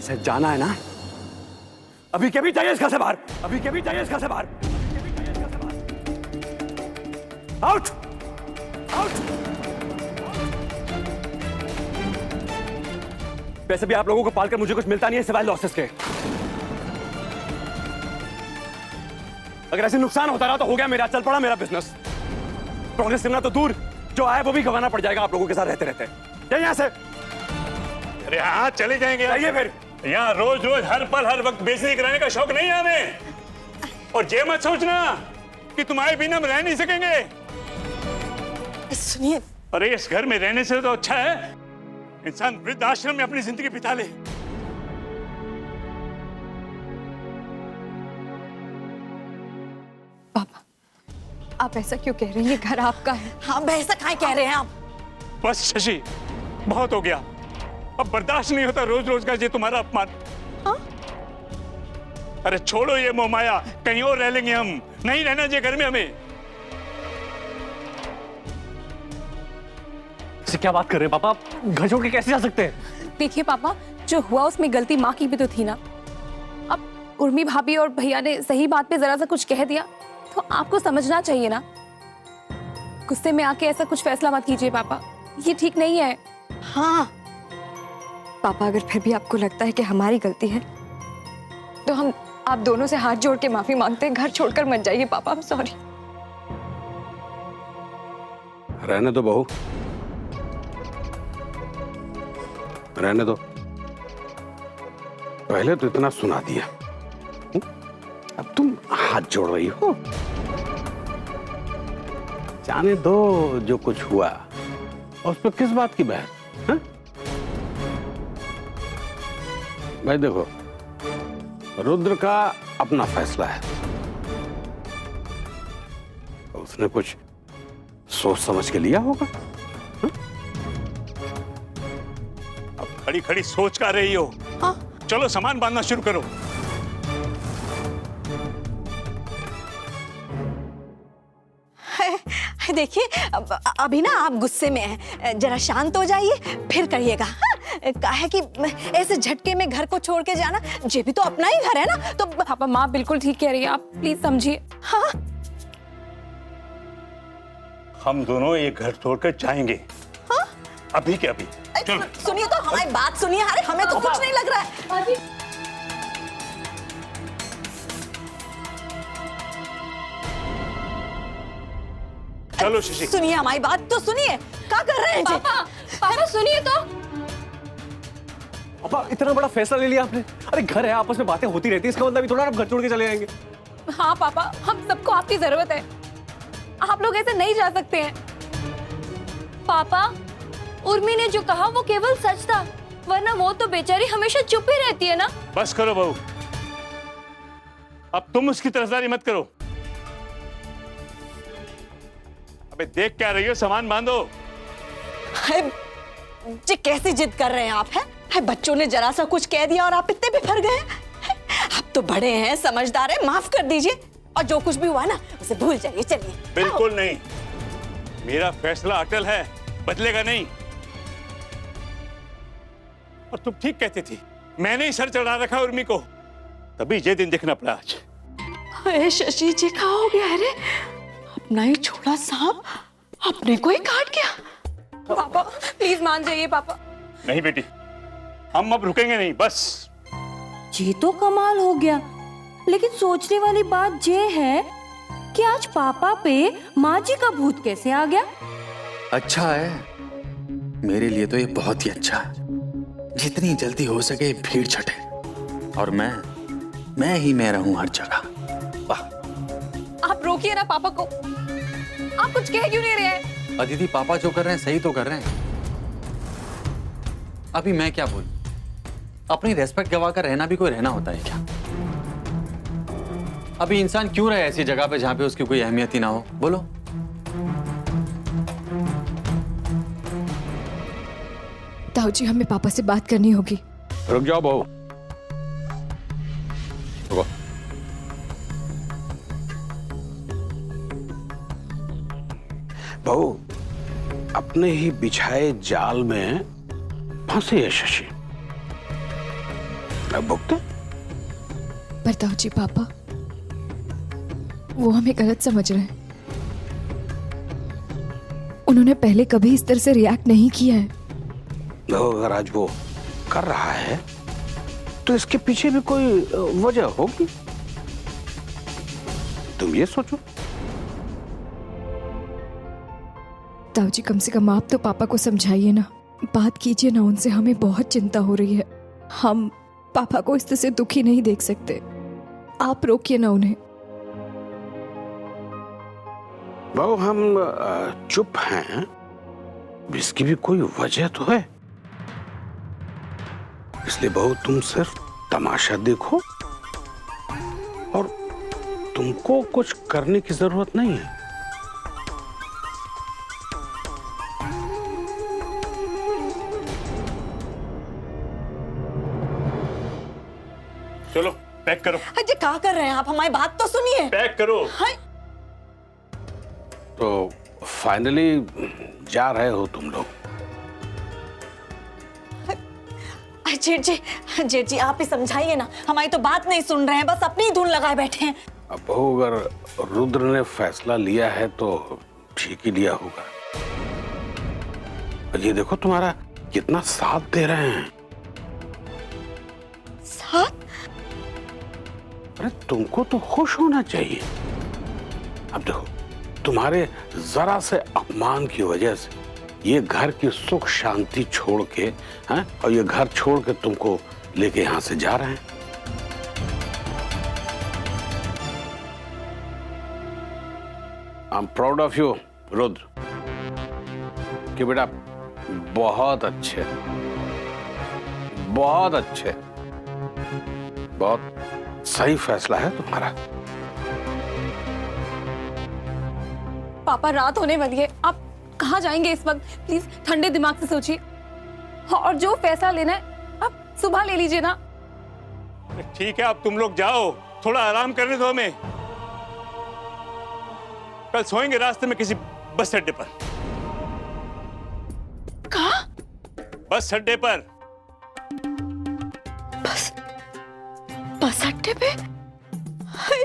इसे जाना है ना? अभी के भी जाइए इसका से बाहर, अभी के भी जाइए इसका से बाहर, आउट आउट। वैसे भी आप लोगों को पालकर मुझे कुछ मिलता नहीं है सिवाय लॉसेस के। अगर ऐसे नुकसान होता रहा तो हो गया मेरा, चल पड़ा मेरा बिजनेस। प्रोग्रेस करना तो दूर, जो आया वो भी गंवाना पड़ जाएगा आप लोगों के साथ रहते रहते। जाइए यहाँ से। अरे हाँ चले जाएंगे। जाइए फिर। यहाँ रोज रोज हर पल हर वक्त बेइज्जती कराने का शौक नहीं है हमें। और ये मत सोचना कि तुम्हारे बिना हम रह नहीं सकेंगे। सुनिए, अरे इस घर में रहने से तो अच्छा है इंसान वृद्ध आश्रम में अपनी जिंदगी बिता ले। पापा, आप ऐसा क्यों कह रहे हैं? ये घर आपका है। हाँ ऐसा काहे कह रहे हैं आप? बस शशि, बहुत हो गया। अब बर्दाश्त नहीं होता रोज रोज का ये तुम्हारा अपमान। हाँ? अरे छोड़ो ये मोह माया, कहीं और रह लेंगे हम, नहीं रहना ये घर में हमें। क्या बात कर रहे हैं पापा? घर छोड़ के कैसे जा सकते हैं? देखिए पापा, जो हुआ उसमें गलती माँ की भी तो थी ना। अब उर्मी भाभी और भैया ने सही बात पे जरा सा कुछ कह दिया तो आपको समझना चाहिए ना। गुस्से में आके ऐसा कुछ फैसला मत कीजिए पापा, ये ठीक नहीं है। हाँ पापा, अगर फिर भी आपको लगता है कि हमारी गलती है तो हम आप दोनों से हाथ जोड़ के माफी मांगते हैं। घर छोड़कर मत जाइए पापा, I'm सॉरी। रहने दो बहू, रहने दो। पहले तो इतना सुना दिया, अब तुम हाथ जोड़ रही हो। जाने दो जो कुछ हुआ, और उस पर किस बात की बहस? हाँ? भाई देखो, रुद्र का अपना फैसला है, उसने कुछ सोच समझ के लिया होगा। खड़ी खड़ी सोच कर रही हो? हाँ? चलो सामान बांधना शुरू करो। देखिए अभी ना आप गुस्से में हैं, जरा शांत हो जाइए फिर करिएगा। हाँ? काहे कि ऐसे झटके में घर को छोड़ के जाना, ये भी तो अपना ही घर है ना। तो पापा, माँ बिल्कुल ठीक कह रही है, आप प्लीज समझिए। हाँ हम दोनों ये घर छोड़कर जाएंगे। हाँ? अभी के अभी। चलो सुनिए तो हमारी बात सुनिए। अरे हमें तो कुछ नहीं लग रहा है। चलो शशि, सुनिए हमारी बात तो सुनिए। क्या कर रहे हैं जी? पापा, पापा सुनिए तो। पापा, इतना बड़ा फैसला ले लिया आपने। अरे घर है, आपस में बातें होती रहती है, इसका मतलब भी थोड़ा आप घर छोड़ के चले जाएंगे। हाँ पापा, हम सबको आपकी जरूरत है, आप लोग ऐसे नहीं जा सकते हैं। पापा, उर्मी ने जो कहा वो केवल सच था, वरना वो तो बेचारी हमेशा चुप ही रहती है ना। बस करो बहू, अब तुम उसकी तरफदारी मत करो। अबे देख क्या रही हो, सामान बांधो। जी कैसी जिद कर रहे हैं आप? हैं बच्चों ने जरा सा कुछ कह दिया और आप इतने बिफर गए। आप तो बड़े हैं, समझदार हैं, माफ कर दीजिए और जो कुछ भी हुआ ना उसे भूल जाइए। चलिए। बिल्कुल नहीं, मेरा फैसला अटल है, बदलेगा नहीं। और तुम ठीक कहती थी, मैंने ही सर चढ़ा रखा उर्मी को, तभी ये दिन देखना पड़ा आज। अरे शशि जी क्या हो गया? अरे अपना ही छोड़ा सांप अपने को ही काट गया। पापा प्लीज मान जाइए पापा। नहीं बेटी, हम अब रुकेंगे नहीं, बस। ये तो कमाल हो गया, लेकिन सोचने वाली बात ये है कि आज पापा पे माँ जी का भूत कैसे आ गया? अच्छा है, मेरे लिए तो ये बहुत ही अच्छा है। जितनी जल्दी हो सके भीड़ छटे और मैं ही मैं रहूं हर जगह। वाह। आप रोकिए ना पापा को, आप कुछ कह क्यों नहीं रहे हैं? अदिति, पापा जो कर रहे हैं सही तो कर रहे हैं। अभी मैं क्या बोलूं? अपनी रेस्पेक्ट गवा कर रहना भी कोई रहना होता है क्या? अभी इंसान क्यों रहे ऐसी जगह पे जहां पे उसकी कोई अहमियत ही ना हो? बोलो। ताऊ जी, हमें पापा से बात करनी होगी। रुक जाओ बहू, रुको। बहू, अपने ही बिछाए जाल में फंसे है शशि। भुगते। बताओ जी पापा, वो हमें गलत समझ रहे हैं। उन्होंने पहले कभी इस तरह से रिएक्ट नहीं किया है। देखो, अगर आज वो कर रहा है तो इसके पीछे भी कोई वजह होगी। तुम ये सोचो। ताऊ जी, कम से कम आप तो पापा को समझाइए ना, बात कीजिए ना उनसे। हमें बहुत चिंता हो रही है। हम पापा को इस तरह से दुखी नहीं देख सकते। आप रोकिए ना उन्हें। बहू, हम चुप हैं, इसकी भी कोई वजह तो है। इसलिए बहू, तुम सिर्फ तमाशा देखो और तुमको कुछ करने की जरूरत नहीं है। चलो पैक करो। अजय, क्या कर रहे हैं आप? हमारी बात तो सुनिए। पैक करो। हाय, तो फाइनली जा रहे हो तुम लोग? जेठ जी आप ही समझाइए ना, हमारी तो बात नहीं सुन रहे हैं, बस अपनी ही धुन लगाए बैठे हैं। अब बहू, अगर रुद्र ने फैसला लिया है तो ठीक ही लिया होगा। और ये देखो तुम्हारा कितना साथ दे रहे हैं। साथ? अरे तुमको तो खुश होना चाहिए। अब देखो, तुम्हारे जरा से अपमान की वजह से ये घर की सुख शांति छोड़ के हैं, और ये घर छोड़ के तुमको लेके यहां से जा रहे हैं। I am proud of you Rudra, कि बेटा बहुत अच्छे, बहुत अच्छे, बहुत सही फैसला है तुम्हारा। पापा, रात होने वाली है, आप कहाँ जाएंगे इस वक्त? प्लीज ठंडे दिमाग से सोचिए, और जो फैसला लेना है आप सुबह ले लीजिए ना। ठीक है, अब तुम लोग जाओ, थोड़ा आराम करने दो हमें। कल सोएंगे रास्ते में किसी बस अड्डे पर। कहाँ? बस अड्डे पर। बस अड्डे पे? हाय,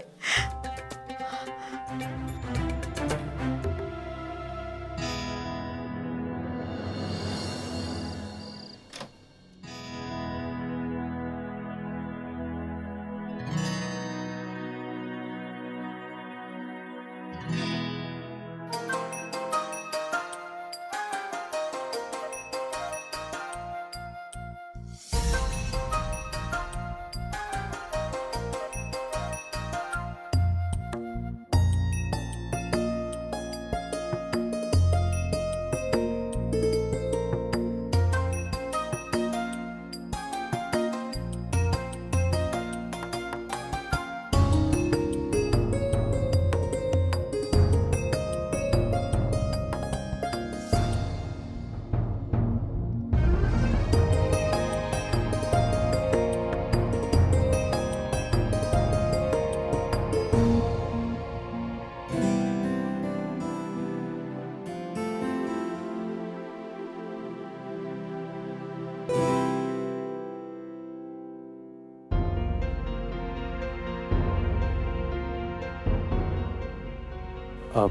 अब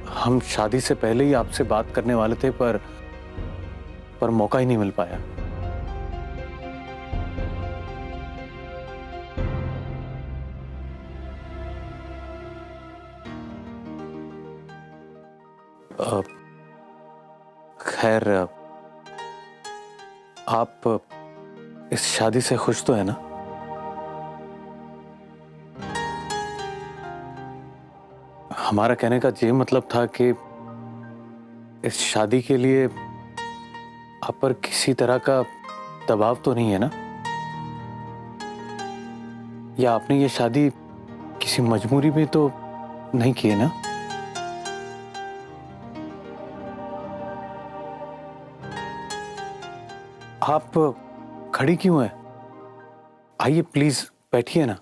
हम शादी से पहले ही आपसे बात करने वाले थे, पर मौका ही नहीं मिल पाया। खैर, आप इस शादी से खुश तो है ना? हमारा कहने का ये मतलब था कि इस शादी के लिए आप पर किसी तरह का दबाव तो नहीं है ना? या आपने ये शादी किसी मजबूरी में तो नहीं की है ना? आप खड़ी क्यों हैं? आइए प्लीज बैठिए ना।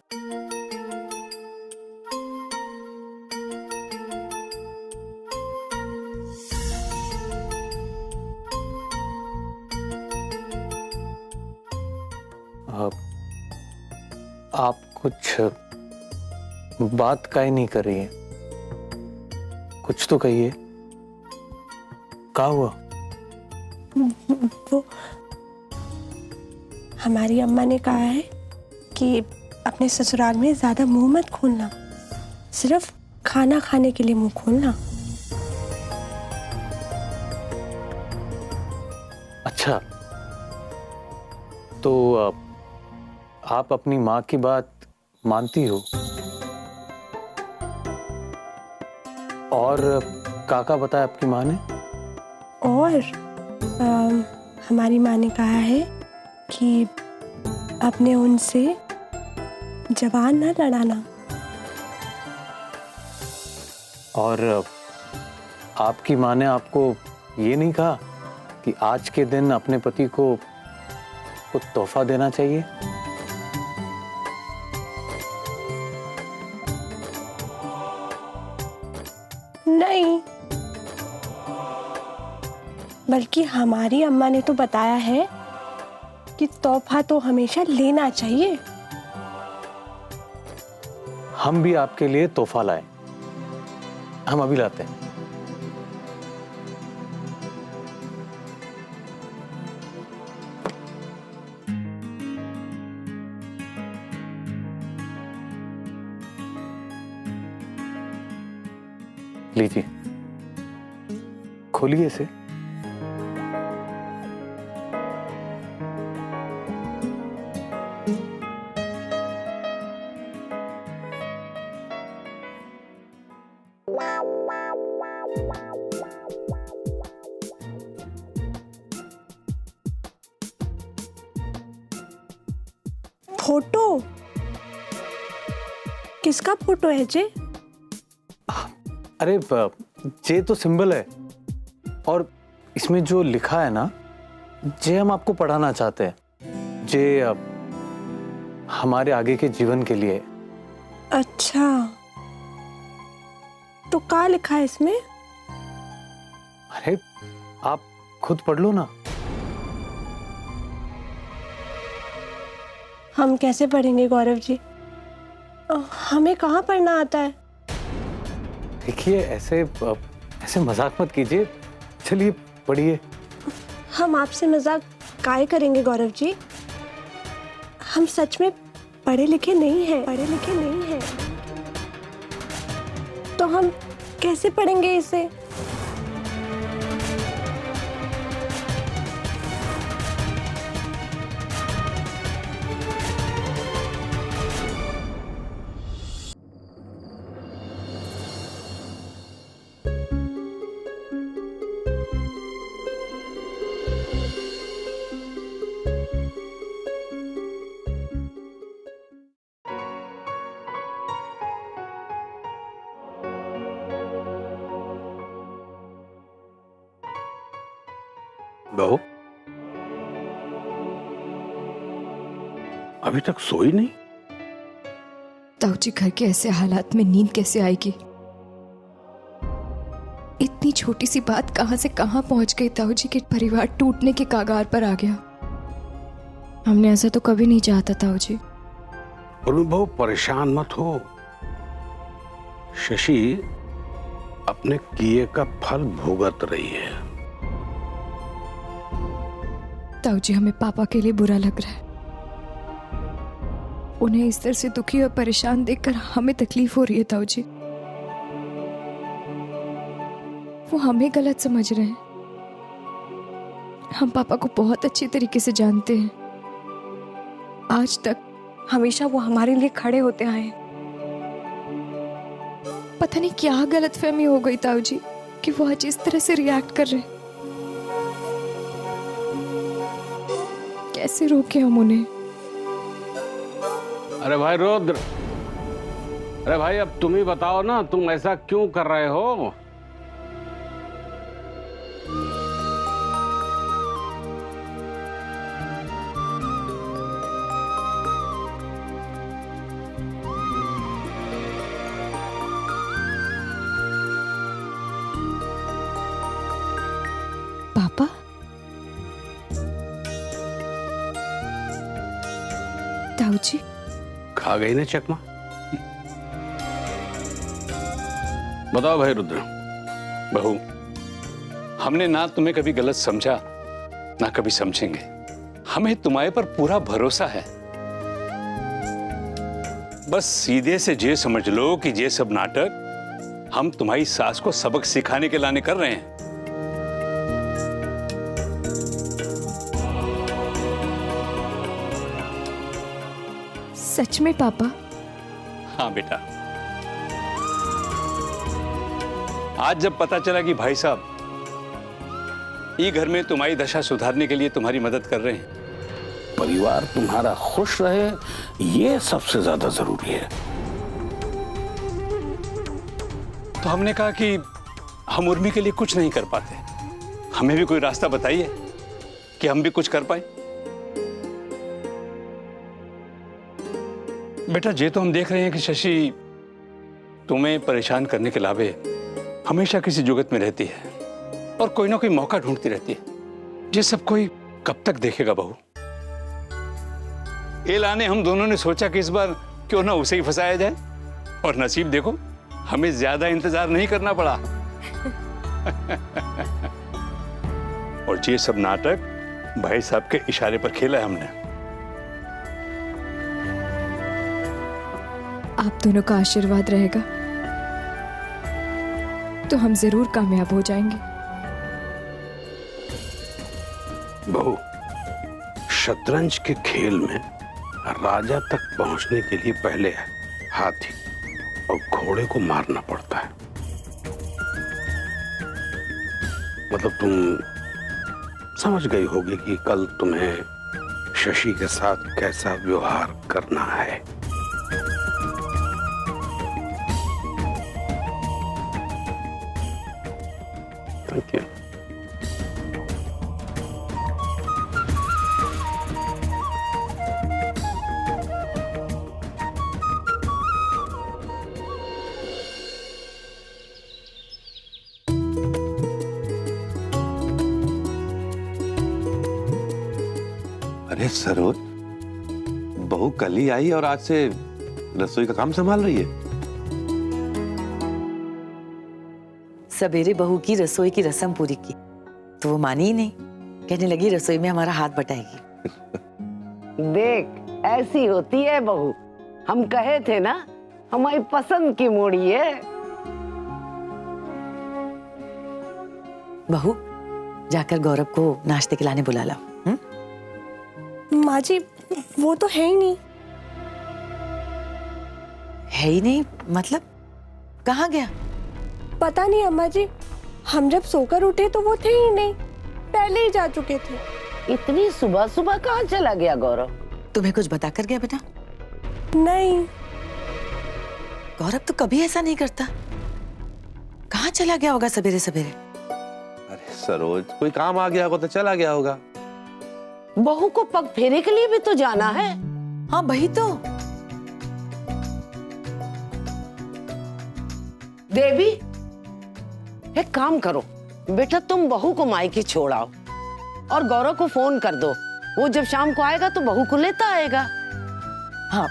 आप कुछ बात काहे नहीं कर रही है? कुछ तो कहिए, क्या हुआ? वो हमारी अम्मा ने कहा है कि अपने ससुराल में ज्यादा मुंह मत खोलना, सिर्फ खाना खाने के लिए मुंह खोलना। अच्छा, तो आप अपनी माँ की बात मानती हो? और काका बताया आपकी माँ ने? और हमारी माँ ने कहा है कि अपने उनसे जबान न लड़ाना। और आपकी माँ ने आपको ये नहीं कहा कि आज के दिन अपने पति को कुछ तोहफा देना चाहिए? नहीं, बल्कि हमारी अम्मा ने तो बताया है कि तोहफा तो हमेशा लेना चाहिए। हम भी आपके लिए तोहफा लाए, हम अभी लाते हैं। लीजिए, खोलिए इसे। फोटो? किसका फोटो है जे? अरे जे तो सिंबल है, और इसमें जो लिखा है ना, जे हम आपको पढ़ाना चाहते हैं। जे हमारे आगे के जीवन के लिए। अच्छा, तो क्या लिखा है इसमें? अरे आप खुद पढ़ लो ना। हम कैसे पढ़ेंगे गौरव जी? हमें कहाँ पढ़ना आता है? देखिए, ऐसे मजाक मत कीजिए, चलिए पढ़िए। हम आपसे मजाक काहे करेंगे गौरव जी? हम सच में पढ़े लिखे नहीं हैं। तो हम कैसे पढ़ेंगे इसे? बहू, अभी तक सोई नहीं? ताऊ जी, घर के ऐसे हालात में नींद कैसे आएगी? इतनी छोटी सी बात कहां से कहां पहुंच गई ताऊ जी, के परिवार टूटने के कागार पर आ गया। हमने ऐसा तो कभी नहीं चाहता ताऊ जी। उर्मी बहू, परेशान मत हो। शशि अपने किए का फल भुगत रही है। ताऊ जी, हमें पापा के लिए बुरा लग रहा है। उन्हें इस तरह से दुखी और परेशान देखकर हमें तकलीफ हो रही है ताऊ जी। वो हमें गलत समझ रहे हैं। हम पापा को बहुत अच्छी तरीके से जानते हैं। आज तक हमेशा वो हमारे लिए खड़े होते आए। पता नहीं क्या गलतफहमी हो गई ताऊ जी कि वो आज इस तरह से रिएक्ट कर रहे हैं। कैसे रोके हम उन्हें? अरे भाई रुद्र, अरे भाई अब तुम ही बताओ ना, तुम ऐसा क्यों कर रहे हो? पापा, ताऊ जी, खा गई ना चकमा। बताओ भाई रुद्र। बहू, हमने ना तुम्हें कभी गलत समझा ना कभी समझेंगे। हमें तुम्हारे पर पूरा भरोसा है। बस सीधे से ये समझ लो कि ये सब नाटक हम तुम्हारी सास को सबक सिखाने के लाने कर रहे हैं। सच में पापा? हाँ बेटा, आज जब पता चला कि भाई साहब ये घर में तुम्हारी दशा सुधारने के लिए तुम्हारी मदद कर रहे हैं, परिवार तुम्हारा खुश रहे ये सबसे ज्यादा जरूरी है। तो हमने कहा कि हम उर्मी के लिए कुछ नहीं कर पाते, हमें भी कोई रास्ता बताइए कि हम भी कुछ कर पाए। बेटा, ये तो हम देख रहे हैं कि शशि तुम्हें परेशान करने के अलावे हमेशा किसी जुगत में रहती है और कोई ना कोई मौका ढूंढती रहती है। ये सब कोई कब तक देखेगा बहू? ये लाने हम दोनों ने सोचा कि इस बार क्यों ना उसे ही फंसाया जाए, और नसीब देखो हमें ज्यादा इंतजार नहीं करना पड़ा। और ये सब नाटक भाई साहब के इशारे पर खेला है हमने। आप दोनों का आशीर्वाद रहेगा तो हम जरूर कामयाब हो जाएंगे। बहू, शतरंज के खेल में राजा तक पहुंचने के लिए पहले हाथी और घोड़े को मारना पड़ता है। मतलब तुम समझ गई होगी कि कल तुम्हें शशि के साथ कैसा व्यवहार करना है। Thank you. अरे सरोज, बहू कल ही आई और आज से रसोई का काम संभाल रही है। सवेरे बहू की रसोई की रस्म पूरी की तो वो मानी ही नहीं, कहने लगी रसोई में हमारा हाथ बटाएगी। देख, ऐसी होती है बहू। हम कहे थे ना, हमारी पसंद की मोड़ी है। बहू, जाकर गौरव को नाश्ते के लाने बुला लाओ। माँ जी, वो तो है ही नहीं। है ही नहीं मतलब? कहाँ गया? पता नहीं अम्मा जी, हम जब सोकर उठे तो वो थे ही नहीं, पहले ही जा चुके थे। इतनी सुबह सुबह कहाँ चला गया गौरव? तुम्हें कुछ बता कर गया बेटा? नहीं। गौरव तो कभी ऐसा नहीं करता। कहाँ चला गया होगा सवेरे सवेरे? अरे सरोज, कोई काम आ गया होगा तो चला गया होगा। बहू को पग फेरे के लिए भी तो जाना है। हाँ वही तो। देवी, एक काम करो बेटा, तुम बहू को मायके छोड़ाओ और गौरव को फोन कर दो। वो जब शाम को आएगा तो बहू को लेता आएगा। हाँ,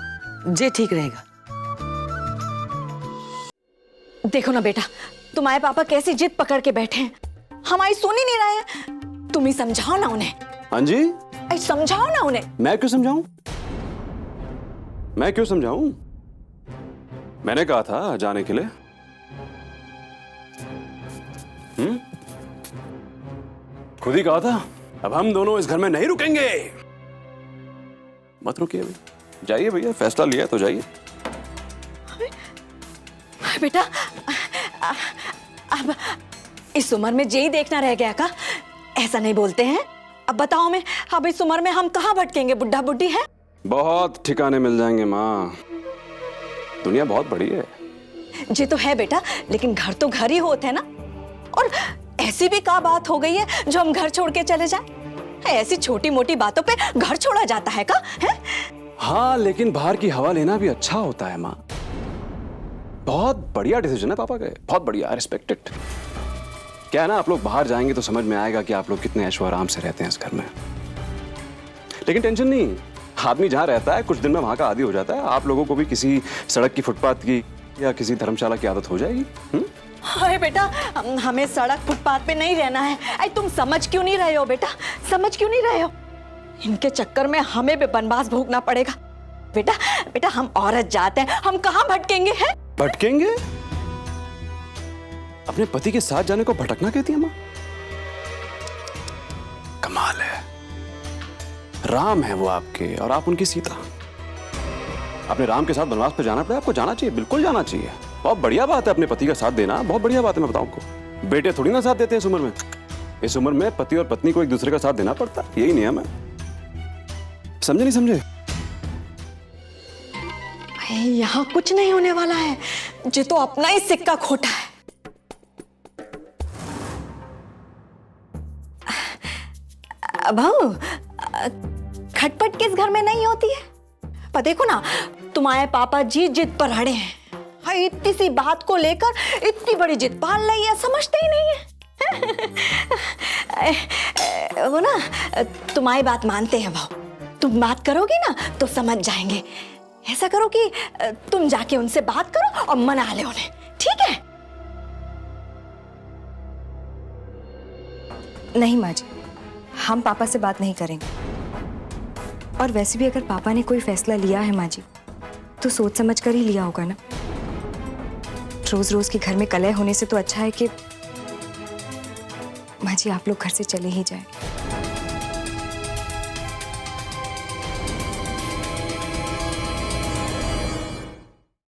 ये ठीक रहेगा। देखो ना बेटा, तुम्हारे पापा कैसी जिद पकड़ के बैठे हैं, हमारी सुन ही नहीं रहे हैं। तुम ही समझाओ ना उन्हें। हाँ जी, समझाओ ना उन्हें। मैं क्यों समझाऊं? मैं क्यों समझाऊं? मैंने कहा था जाने के लिए। खुद ही कहा था। अब हम दोनों इस घर में नहीं रुकेंगे। मत रुकिए, जाइए भैया, फैसला लिया तो जाइए। बेटा, अब इस उम्र में यही देखना रह गया का? ऐसा नहीं बोलते हैं। अब बताओ मैं, अब इस उम्र में हम कहाँ भटकेंगे? बुढ़ा बुढ़ी है। बहुत ठिकाने मिल जाएंगे माँ, दुनिया बहुत बड़ी है। जी तो है बेटा, लेकिन घर तो घर ही होते हैं ना। और ऐसी भी क्या बात हो गई है जो हम घर छोड़ के चले जाएं? ऐसी छोटी मोटी बातों पे घर छोड़ा जाता है का? है? हाँ, लेकिन बाहर की हवा लेना भी अच्छा होता है माँ। बहुत बढ़िया डिसीजन है पापा का, बहुत बढ़िया, आई रिस्पेक्ट इट। क्या है ना, आप लोग बाहर जाएंगे तो समझ में आएगा कि आप लोग कितने ऐशो आराम से रहते हैं इस घर में। लेकिन टेंशन नहीं, आदमी जहाँ रहता है कुछ दिन में वहां का आदी हो जाता है। आप लोगों को भी किसी सड़क की, फुटपाथ की या किसी धर्मशाला की आदत हो जाएगी। अरे बेटा, हमें सड़क फुटपाथ पे नहीं रहना है। अरे तुम समझ क्यों नहीं रहे हो बेटा, समझ क्यों नहीं रहे हो? इनके चक्कर में हमें भी बनवास भोगना पड़ेगा। बेटा बेटा, हम औरत जाते हैं, हम कहाँ भटकेंगे हैं? भटकेंगे? अपने पति के साथ जाने को भटकना कहती है माँ? कमाल है। राम है वो आपके और आप उनकी सीता। अपने राम के साथ वनवास पे जाना पड़े, आपको जाना चाहिए, बिल्कुल जाना चाहिए। बहुत बढ़िया बात है अपने पति का साथ देना, बहुत बढ़िया बात है। मैं बताऊं आपको, बेटे थोड़ी ना साथ देते हैं इस उम्र में। इस उम्र में पति और पत्नी को एक दूसरे का साथ देना पड़ता है, यही नियम है। समझे नहीं समझे? यहाँ कुछ नहीं होने वाला है, जो तो अपना ही सिक्का खोटा है। बहू, खटपट किस घर में नहीं होती है? पर देखो ना, तुम्हारे पापा जी जिद पर अड़े हैं। हाँ, इतनी सी बात को लेकर इतनी बड़ी जिद पाल रही है, समझते ही नहीं है। वो ना तुम्हारी बात मानते हैं भाव। तुम बात करोगी ना तो समझ जाएंगे। ऐसा करो कि तुम जाके उनसे बात करो और मना ले उन्हें, ठीक है? नहीं माँ जी, हम पापा से बात नहीं करेंगे। और वैसे भी अगर पापा ने कोई फैसला लिया है माँ जी, तो सोच समझ कर ही लिया होगा ना। रोज रोज के घर में कलह होने से तो अच्छा है कि माँ जी आप लोग घर से चले ही जाएं।